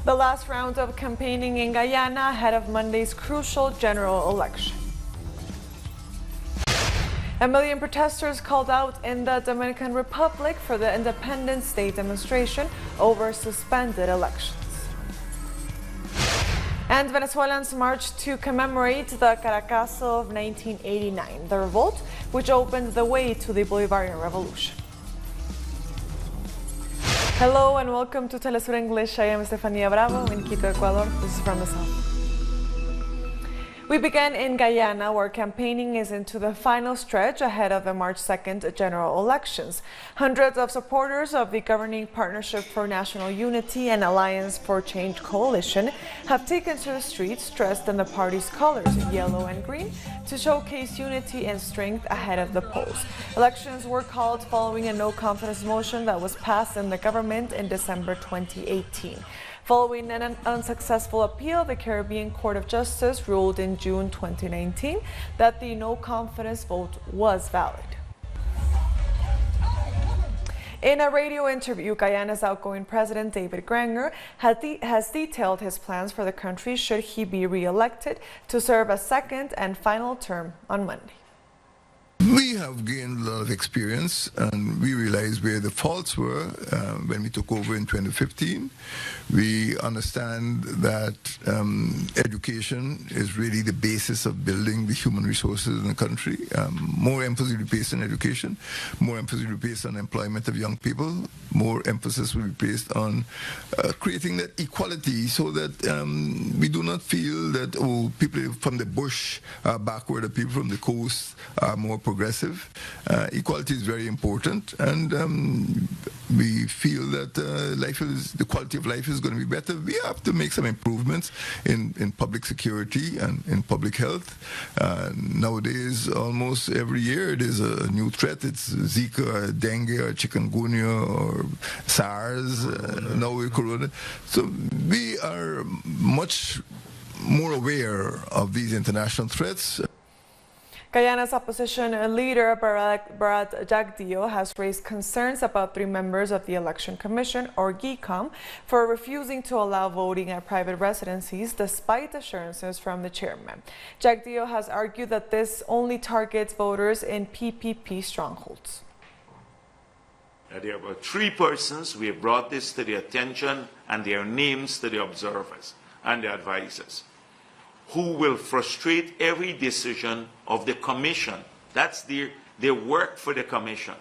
The last round of campaigning in Guyana ahead of Monday's crucial general election. 1 million protesters called out in the Dominican Republic for the Independence Day demonstration over suspended elections. And Venezuelans marched to commemorate the Caracazo of 1989, the revolt which opened the way to the Bolivarian Revolution. Hello and welcome to Telesur English. I am Estefania Bravo in Quito, Ecuador. This is from the south. We began in Guyana, where campaigning is into the final stretch ahead of the March 2nd general elections. Hundreds of supporters of the governing Partnership for National Unity and Alliance for Change coalition have taken to the streets dressed in the party's colors, yellow and green, to showcase unity and strength ahead of the polls. Elections were called following a no-confidence motion that was passed in the government in December 2018. Following an unsuccessful appeal, the Caribbean Court of Justice ruled in June 2019 that the no-confidence vote was valid. In a radio interview, Guyana's outgoing president, David Granger, has detailed his plans for the country should he be re-elected to serve a second and final term on Monday. We have gained a lot of experience, and we realized where the faults were when we took over in 2015. We understand that education is really the basis of building the human resources in the country. More emphasis will be placed on education, more emphasis will be placed on employment of young people, more emphasis will be placed on creating that equality so that we do not feel that people from the bush are backward, or people from the coast are more progressive. Equality is very important, and we feel that the quality of life is going to be better. We have to make some improvements in public security and in public health. Nowadays, almost every year there's a new threat. It's Zika, or dengue, or chikungunya, or SARS, now with Corona. So we are much more aware of these international threats. Guyana's opposition leader, Bharat Jagdeo, has raised concerns about 3 members of the Election Commission, or GECOM, for refusing to allow voting at private residencies despite assurances from the chairman. Jagdeo has argued that this only targets voters in PPP strongholds. There are about 3 persons. We have brought this to the attention, and their names to the observers and the advisors, who will frustrate every decision of the commission. That's their work for the commission.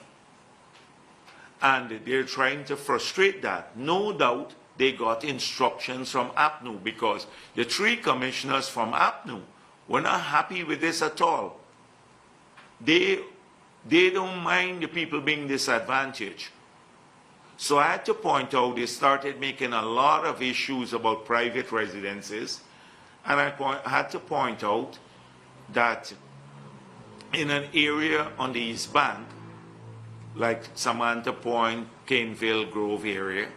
And they're trying to frustrate that. No doubt they got instructions from APNU, because the 3 commissioners from APNU were not happy with this at all. They don't mind the people being disadvantaged. So I had to point out, they started making a lot of issues about private residences. And I had to point out that in an area on the East Bank, like Samantha Point, Caneville, Grove area,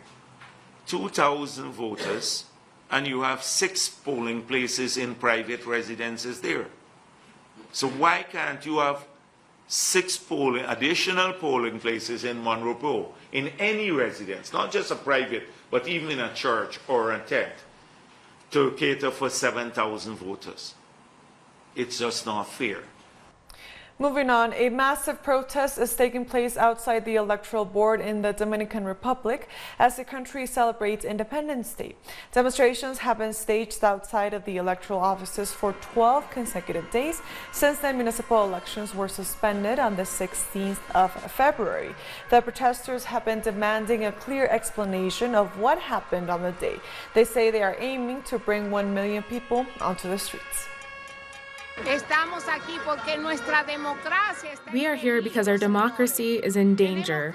2,000 voters, and you have 6 polling places in private residences there. So why can't you have 6 additional polling places in Monroe, in any residence, not just a private, but even in a church or a tent, to cater for 7,000 voters? It's just not fair. Moving on, a massive protest is taking place outside the Electoral Board in the Dominican Republic as the country celebrates Independence Day. Demonstrations have been staged outside of the electoral offices for 12 consecutive days since the municipal elections were suspended on the 16th of February. The protesters have been demanding a clear explanation of what happened on the day. They say they are aiming to bring 1 million people onto the streets. We are here because our democracy is in danger.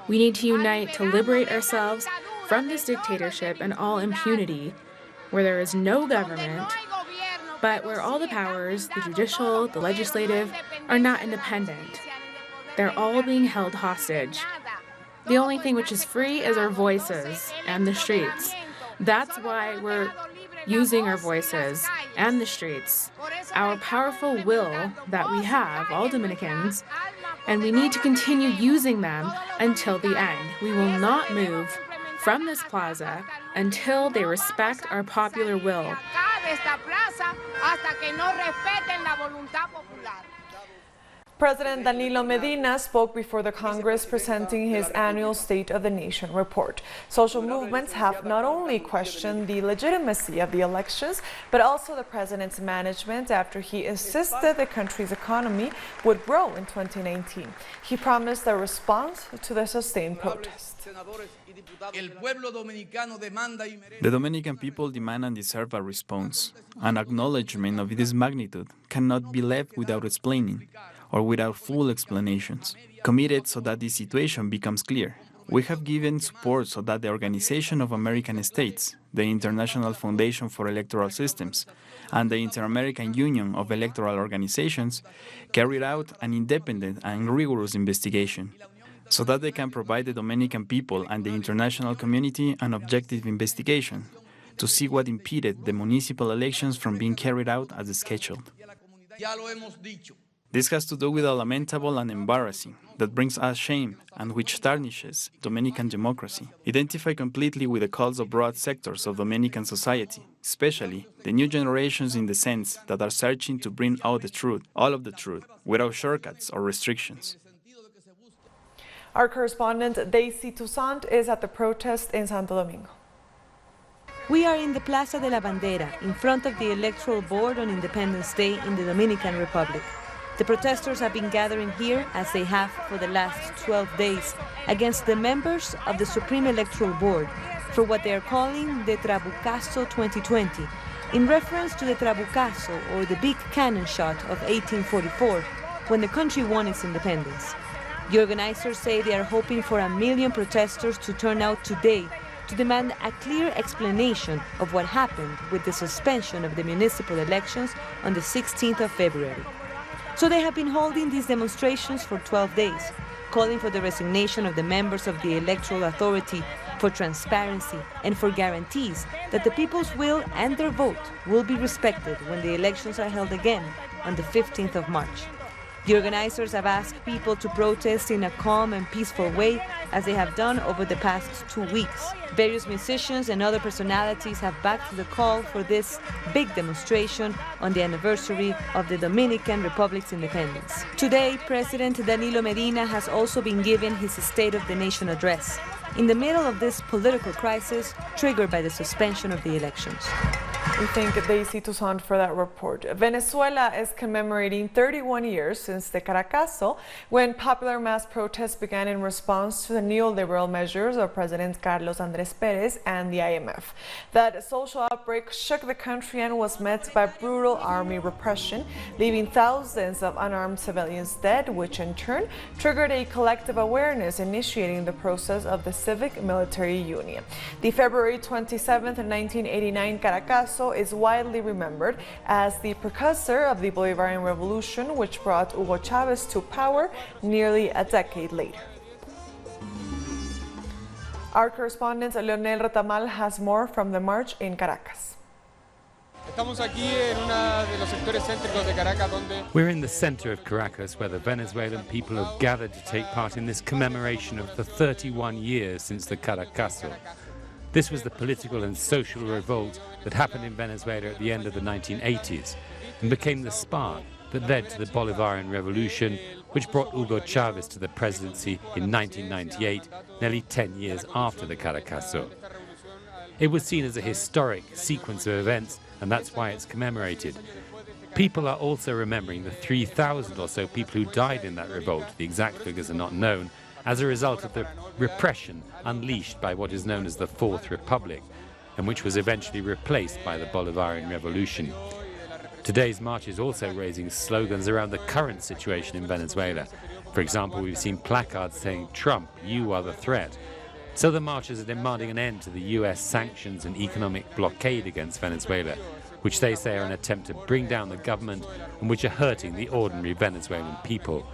We need to unite to liberate ourselves from this dictatorship and all impunity, where there is no government, but where all the powers, the judicial, the legislative, are not independent. They're all being held hostage. The only thing which is free is our voices and the streets. That's why we're using our voices and the streets, our powerful will that we have, all Dominicans, and we need to continue using them until the end. We will not move from this plaza until they respect our popular will. President Danilo Medina spoke before the Congress presenting his annual State of the Nation report. Social movements have not only questioned the legitimacy of the elections, but also the president's management after he insisted the country's economy would grow in 2019. He promised a response to the sustained protest. The Dominican people demand and deserve a response. An acknowledgement of this magnitude cannot be left without explaining, or without full explanations. Committed so that the situation becomes clear. We have given support so that the Organization of American States, the International Foundation for Electoral Systems, and the Inter-American Union of Electoral Organizations carried out an independent and rigorous investigation, so that they can provide the Dominican people and the international community an objective investigation to see what impeded the municipal elections from being carried out as scheduled. This has to do with a lamentable and embarrassing that brings us shame and which tarnishes Dominican democracy. Identify completely with the calls of broad sectors of Dominican society, especially the new generations in the sense that are searching to bring out the truth, all of the truth, without shortcuts or restrictions. Our correspondent Daisy Toussaint is at the protest in Santo Domingo. We are in the Plaza de la Bandera, in front of the Electoral Board on Independence Day in the Dominican Republic. The protesters have been gathering here, as they have for the last 12 days, against the members of the Supreme Electoral Board for what they are calling the Trabucazo 2020, in reference to the Trabucazo, or the big cannon shot of 1844, when the country won its independence. The organizers say they are hoping for 1 million protesters to turn out today to demand a clear explanation of what happened with the suspension of the municipal elections on the 16th of February. So they have been holding these demonstrations for 12 days, calling for the resignation of the members of the Electoral Authority, for transparency, and for guarantees that the people's will and their vote will be respected when the elections are held again on the 15th of March. The organizers have asked people to protest in a calm and peaceful way, as they have done over the past 2 weeks. Various musicians and other personalities have backed the call for this big demonstration on the anniversary of the Dominican Republic's independence. Today, President Danilo Medina has also been given his State of the Nation address, in the middle of this political crisis triggered by the suspension of the elections. We thank Daisy Toussaint for that report. Venezuela is commemorating 31 years since the Caracazo, when popular mass protests began in response to the neoliberal measures of President Carlos Andrés Pérez and the IMF. That social outbreak shook the country and was met by brutal army repression, leaving thousands of unarmed civilians dead, which in turn triggered a collective awareness, initiating the process of the civic-military union. The February 27, 1989 Caracazo is widely remembered as the precursor of the Bolivarian Revolution, which brought Hugo Chavez to power nearly a decade later. Our correspondent Leonel Retamal has more from the march in Caracas. We're in the center of Caracas, where the Venezuelan people have gathered to take part in this commemoration of the 31 years since the Caracazo. This was the political and social revolt that happened in Venezuela at the end of the 1980s and became the spark that led to the Bolivarian Revolution, which brought Hugo Chavez to the presidency in 1998, nearly 10 years after the Caracazo. It was seen as a historic sequence of events, and that's why it's commemorated. People are also remembering the 3,000 or so people who died in that revolt, the exact figures are not known, as a result of the repression unleashed by what is known as the Fourth Republic, and which was eventually replaced by the Bolivarian Revolution. Today's march is also raising slogans around the current situation in Venezuela. For example, we've seen placards saying, "Trump, you are the threat." So the marchers are demanding an end to the US sanctions and economic blockade against Venezuela, which they say are an attempt to bring down the government and which are hurting the ordinary Venezuelan people.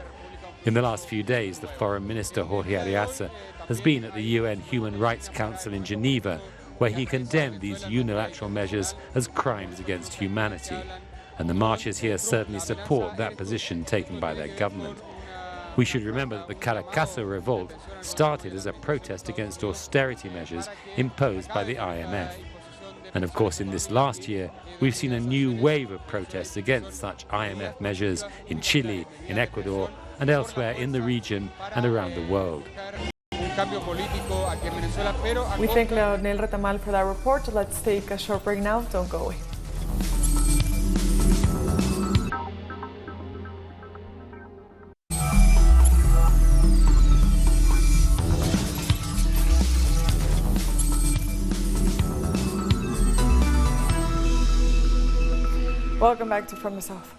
In the last few days, the Foreign Minister Jorge Arias has been at the UN Human Rights Council in Geneva, where he condemned these unilateral measures as crimes against humanity. And the marchers here certainly support that position taken by their government. We should remember that the Caracas revolt started as a protest against austerity measures imposed by the IMF. And of course, in this last year, we've seen a new wave of protests against such IMF measures in Chile, in Ecuador, and elsewhere in the region and around the world. We thank Leonel Retamal for that report. Let's take a short break now. Don't go away. Welcome back to From the South.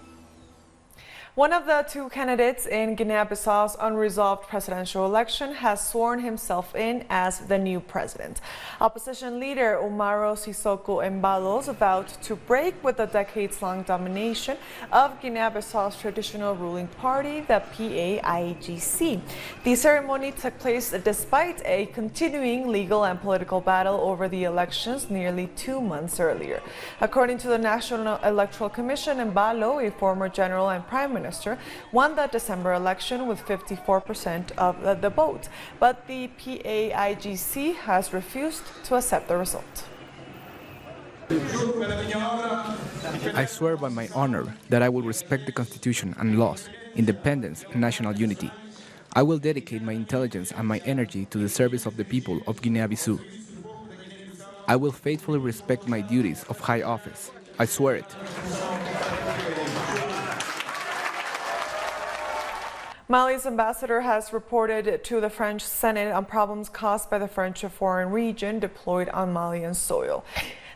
One of the two candidates in Guinea Bissau's unresolved presidential election has sworn himself in as the new president. Opposition leader Umaro Sissoko Embalos vowed to break with the decades-long domination of Guinea Bissau's traditional ruling party, the PAIGC. The ceremony took place despite a continuing legal and political battle over the elections nearly 2 months earlier. According to the National Electoral Commission, Embalo, a former general and prime minister, won the December election with 54% of the vote, but the PAIGC has refused to accept the result. I swear by my honor that I will respect the Constitution and laws, independence and national unity. I will dedicate my intelligence and my energy to the service of the people of Guinea-Bissau. I will faithfully respect my duties of high office. I swear it. Mali's ambassador has reported to the French Senate on problems caused by the French Foreign Legion deployed on Malian soil.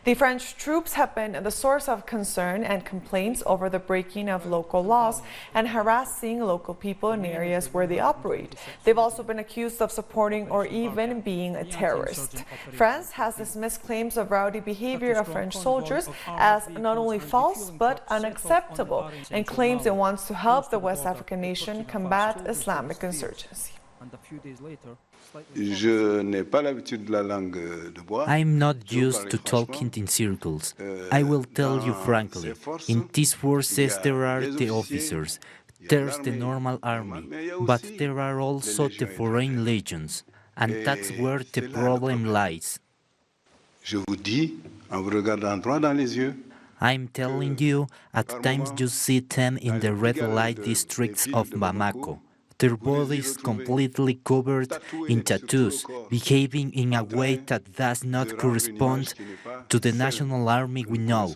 The French troops have been the source of concern and complaints over the breaking of local laws and harassing local people in areas where they operate. They've also been accused of supporting or even being a terrorist. France has dismissed claims of rowdy behavior of French soldiers as not only false but unacceptable, and claims it wants to help the West African nation combat Islamic insurgency. I'm not used to talking in circles. I will tell you frankly, in these forces there are the officers, there's the normal army, but there are also the foreign legions, and that's where the problem lies. I'm telling you, at times you see them in the red light districts of Bamako. Their bodies completely covered in tattoos, behaving in a way that does not correspond to the national army we know.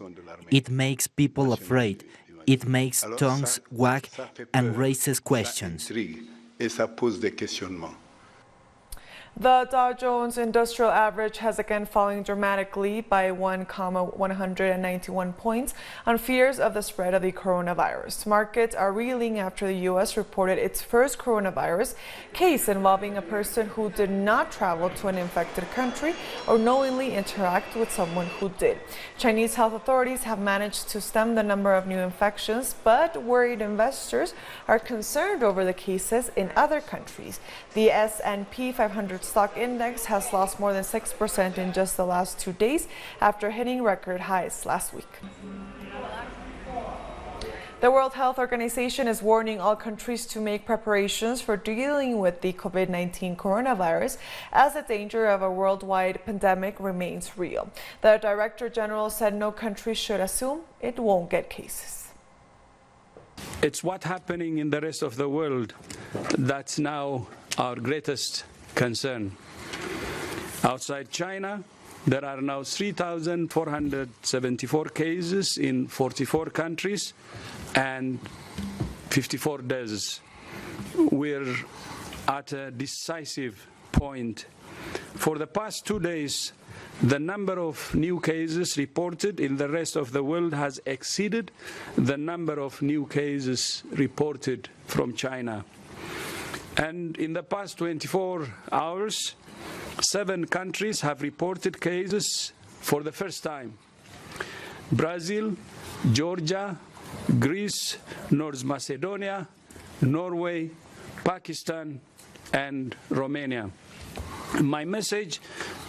It makes people afraid. It makes tongues wag and raises questions. The Dow Jones Industrial Average has again fallen dramatically by 1,191 points on fears of the spread of the coronavirus. Markets are reeling after the U.S. reported its first coronavirus case involving a person who did not travel to an infected country or knowingly interact with someone who did. Chinese health authorities have managed to stem the number of new infections, but worried investors are concerned over the cases in other countries. The S&P 500 stock index has lost more than 6% in just the last 2 days after hitting record highs last week. The World Health Organization is warning all countries to make preparations for dealing with the COVID-19 coronavirus as the danger of a worldwide pandemic remains real. The Director General said no country should assume it won't get cases. It's what's happening in the rest of the world that's now our greatest concern. Outside China, there are now 3,474 cases in 44 countries and 54 deaths. We're at a decisive point. For the past 2 days, the number of new cases reported in the rest of the world has exceeded the number of new cases reported from China. And in the past 24 hours, 7 countries have reported cases for the first time. Brazil, Georgia, Greece, North Macedonia, Norway, Pakistan, and Romania. My message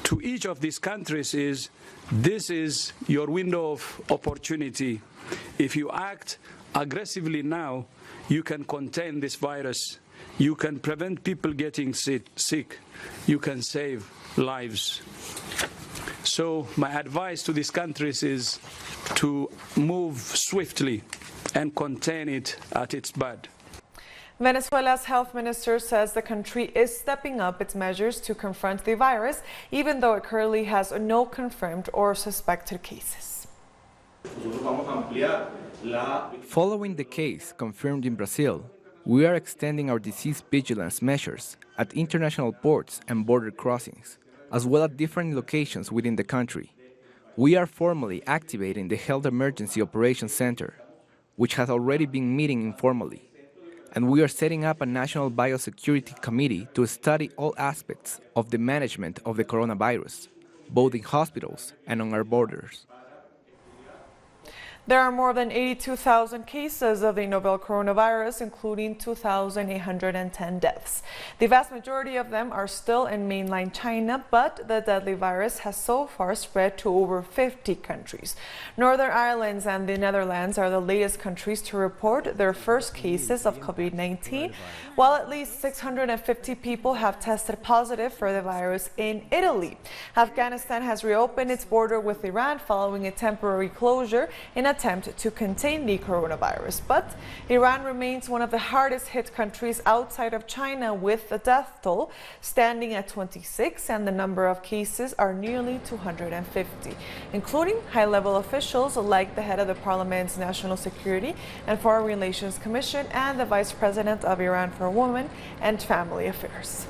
to each of these countries is, this is your window of opportunity. If you act aggressively now, you can contain this virus. you can prevent people getting sick. You can save lives. So my advice to these countries is to move swiftly and contain it at its bud. Venezuela's health minister says the country is stepping up its measures to confront the virus, even though it currently has no confirmed or suspected cases. Following the case confirmed in Brazil, we are extending our disease vigilance measures at international ports and border crossings, as well as different locations within the country. We are formally activating the Health Emergency Operations Center, which has already been meeting informally, and we are setting up a National Biosecurity Committee to study all aspects of the management of the coronavirus, both in hospitals and on our borders. There are more than 82,000 cases of the novel coronavirus, including 2,810 deaths. The vast majority of them are still in mainland China, but the deadly virus has so far spread to over 50 countries. Northern Ireland and the Netherlands are the latest countries to report their first cases of COVID-19, while at least 650 people have tested positive for the virus in Italy. Afghanistan has reopened its border with Iran following a temporary closure in attempt to contain the coronavirus, but Iran remains one of the hardest hit countries outside of China, with the death toll standing at 26 and the number of cases are nearly 250, including high-level officials like the head of the Parliament's National Security and Foreign Relations Commission and the Vice President of Iran for Women and Family Affairs.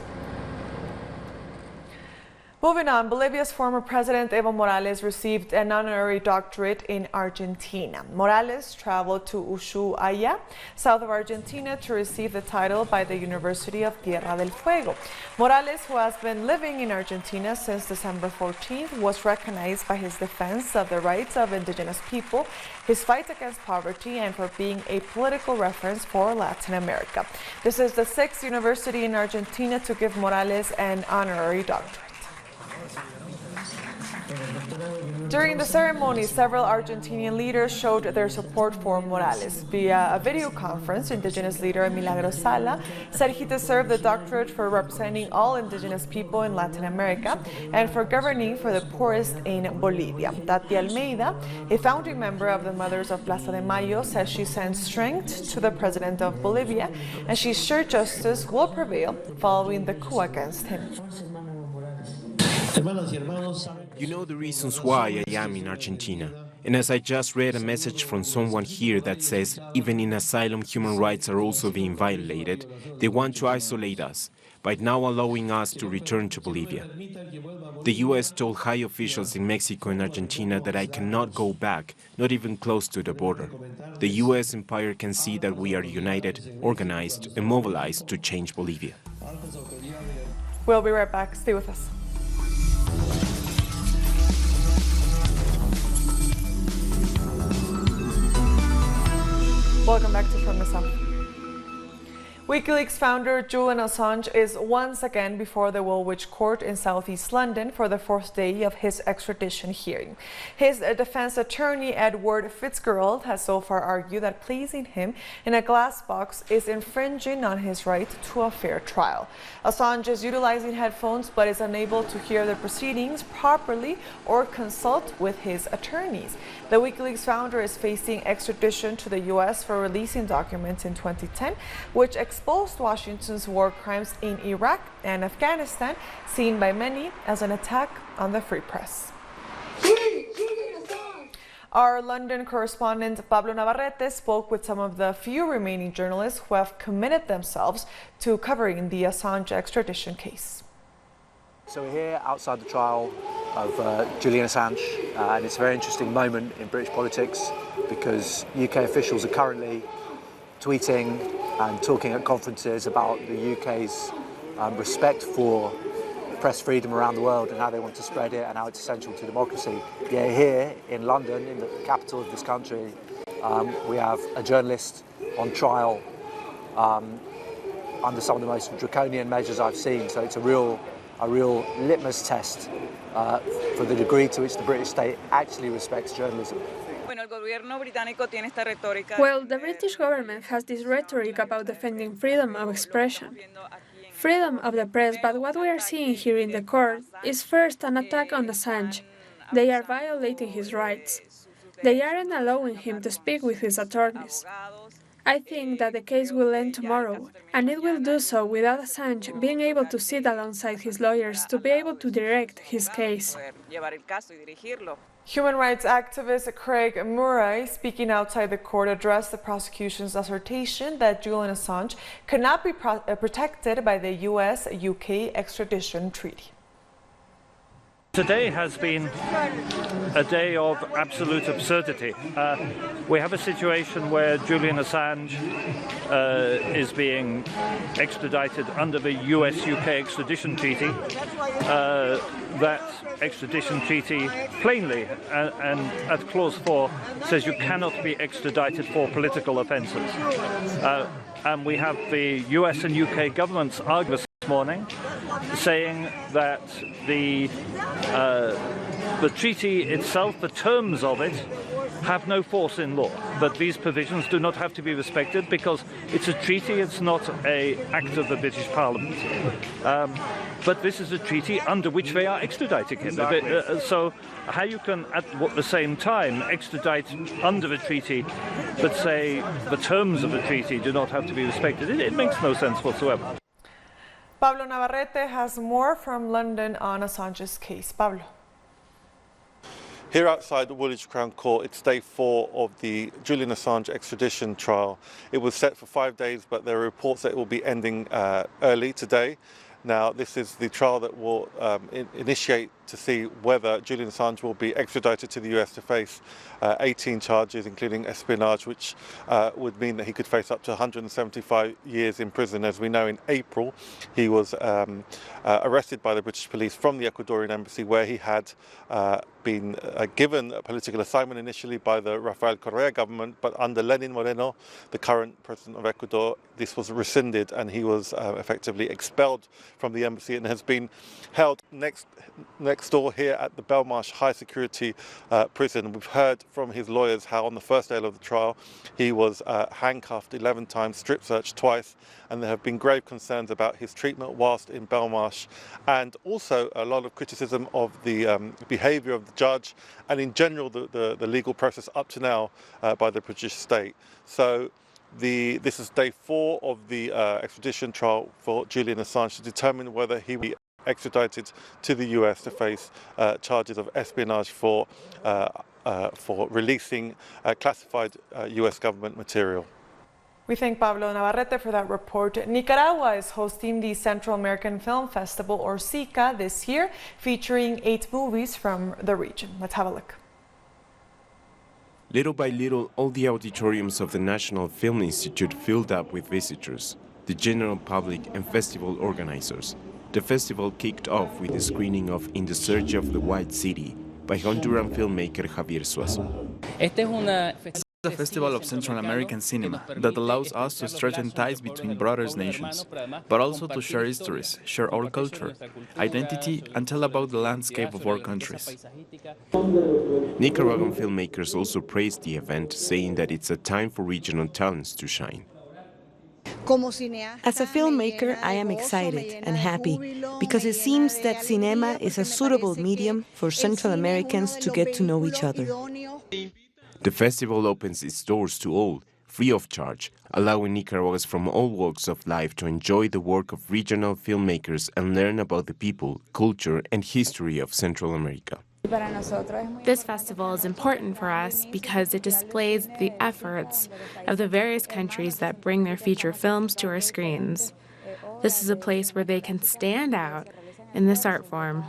Moving on, Bolivia's former president Evo Morales received an honorary doctorate in Argentina. Morales traveled to Ushuaia, south of Argentina, to receive the title by the University of Tierra del Fuego. Morales, who has been living in Argentina since December 14th, was recognized by his defense of the rights of indigenous people, his fight against poverty, and for being a political reference for Latin America. This is the 6th university in Argentina to give Morales an honorary doctorate. During the ceremony, several Argentinian leaders showed their support for Morales. Via a video conference, indigenous leader Milagros Sala said he deserved the doctorate for representing all indigenous people in Latin America and for governing for the poorest in Bolivia. Tati Almeida, a founding member of the Mothers of Plaza de Mayo, says she sends strength to the president of Bolivia and she's sure justice will prevail following the coup against him. You know the reasons why I am in Argentina. And as I just read a message from someone here that says even in asylum human rights are also being violated, they want to isolate us by now allowing us to return to Bolivia. The US told high officials in Mexico and Argentina that I cannot go back, not even close to the border. The US empire can see that we are united, organized, and mobilized to change Bolivia. We'll be right back. Stay with us. Welcome back to From the South. WikiLeaks founder Julian Assange is once again before the Woolwich Court in southeast London for the 4th day of his extradition hearing. His defense attorney Edward Fitzgerald has so far argued that placing him in a glass box is infringing on his right to a fair trial. Assange is utilizing headphones but is unable to hear the proceedings properly or consult with his attorneys. The WikiLeaks founder is facing extradition to the U.S. for releasing documents in 2010, which exposed Washington's war crimes in Iraq and Afghanistan, seen by many as an attack on the free press. Our London correspondent Pablo Navarrete spoke with some of the few remaining journalists who have committed themselves to covering the Assange extradition case. So we're here outside the trial of Julian Assange, and it's a very interesting moment in British politics because UK officials are currently tweeting and talking at conferences about the UK's respect for press freedom around the world and how they want to spread it and how it's essential to democracy. Yeah, here in London, in the capital of this country, we have a journalist on trial under some of the most draconian measures I've seen. So it's a real litmus test for the degree to which the British state actually respects journalism. Well, the British government has this rhetoric about defending freedom of expression, freedom of the press, but what we are seeing here in the court is first an attack on Assange. They are violating his rights. They aren't allowing him to speak with his attorneys. I think that the case will end tomorrow, and it will do so without Assange being able to sit alongside his lawyers to be able to direct his case. Human rights activist Craig Murray, speaking outside the court, addressed the prosecution's assertion that Julian Assange could not be protected by the US-UK extradition treaty. Today has been a day of absolute absurdity. We have a situation where Julian Assange is being extradited under the US-UK extradition treaty. That extradition treaty plainly and at clause 4 says you cannot be extradited for political offences. And we have the US and UK governments argue this morning, saying that the treaty itself, the terms of it, have no force in law, that these provisions do not have to be respected because it's a treaty, it's not an act of the British Parliament. But this is a treaty under which they are extraditing him. So how you can at the same time extradite under a treaty but say the terms of the treaty do not have to be respected, it makes no sense whatsoever. Pablo Navarrete has more from London on Assange's case. Pablo. Here outside the Woolwich Crown Court, it's day 4 of the Julian Assange extradition trial. It was set for 5 days, but there are reports that it will be ending early today. Now, this is the trial that will initiate to see whether Julian Assange will be extradited to the US to face 18 charges, including espionage, which would mean that he could face up to 175 years in prison. As we know, in April, he was arrested by the British police from the Ecuadorian embassy, where he had been given a political assignment initially by the Rafael Correa government, but under Lenin Moreno, the current president of Ecuador, this was rescinded and he was effectively expelled from the embassy and has been held next door here at the Belmarsh High Security prison. We've heard from his lawyers how on the first day of the trial he was handcuffed 11 times, strip searched twice, and there have been grave concerns about his treatment whilst in Belmarsh, and also a lot of criticism of the behaviour of the judge and in general the legal process up to now by the British state. So this is day 4 of the extradition trial for Julian Assange to determine whether he will be extradited to the US to face charges of espionage for releasing classified US government material. We thank Pablo Navarrete for that report. Nicaragua is hosting the Central American Film Festival, or CICA, this year, featuring 8 movies from the region. Let's have a look. Little by little, all the auditoriums of the National Film Institute filled up with visitors, the general public and festival organizers. The festival kicked off with a screening of In the Search of the White City by Honduran filmmaker Javier Suazo. It's a festival of Central American cinema that allows us to strengthen ties between brothers nations, but also to share histories, share our culture, identity, and tell about the landscape of our countries. Nicaraguan filmmakers also praised the event, saying that it's a time for regional talents to shine. As a filmmaker, I am excited and happy because it seems that cinema is a suitable medium for Central Americans to get to know each other. The festival opens its doors to all, free of charge, allowing Nicaraguans from all walks of life to enjoy the work of regional filmmakers and learn about the people, culture, and history of Central America. This festival is important for us because it displays the efforts of the various countries that bring their feature films to our screens. This is a place where they can stand out in this art form.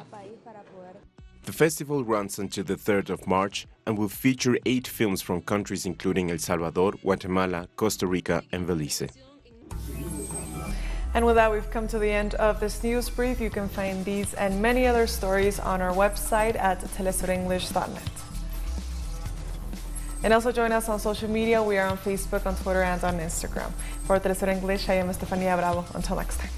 The festival runs until the 3rd of March and will feature 8 films from countries including El Salvador, Guatemala, Costa Rica, and Belize. And with that, we've come to the end of this news brief. You can find these and many other stories on our website at telesurenglish.net. And also join us on social media. We are on Facebook, on Twitter, and on Instagram. For Telesur English, I am Estefania Bravo. Until next time.